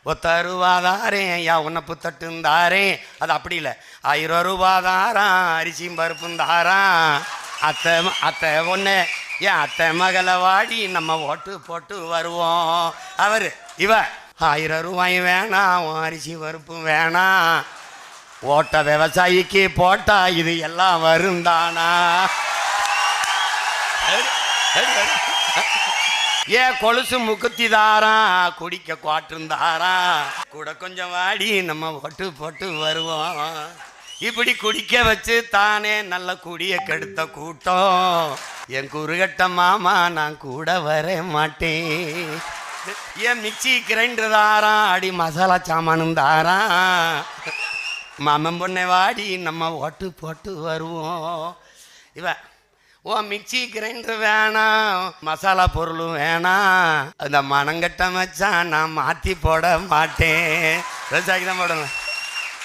ஒத்த ரூபாதாரேன் யா உன்னப்பு தட்டுந்தாரேன். அது அப்படி இல்லை, 1000 ரூபாதாரான் அரிசியும் பருப்பும் தாரான். அத்தை அத்தை ஒன்று ஏன் அத்தை மகளை வாடி நம்ம ஓட்டு போட்டு வருவோம். அவர் இவ 1000 ரூபாயும் வேணாம், அரிசி பருப்பும் வேணாம், ஓட்ட விவசாயிக்கு போட்டா இது எல்லாம் வருந்தானா. ஏன் கொலுசு முக்குத்தி தாரான், குடிக்க குவாட்டுந்தாரான், கூட கொஞ்சம் வாடி நம்ம ஓட்டு போட்டு வருவோம். இப்படி குடிக்க வச்சு தானே நல்ல குடிய கெடுத்த கூட்டம். என் குறுகட்ட மாமா நான் கூட வர மாட்டேன். ஏன் மிக்சி கிரைண்டர் தாரான், அடி மசாலா சாமானும் தாரான், மாமன் பொண்ணை வாடி நம்ம ஓட்டு போட்டு வருவோம். இவ ஓ மிக்சி கிரைண்டர் வேணாம், மசாலா பொருளும் வேணாம், அந்த மனங்கட்ட மச்சான் நான் மாற்றி போட மாட்டேன். விவசாயிக்கு தான் போடணும்.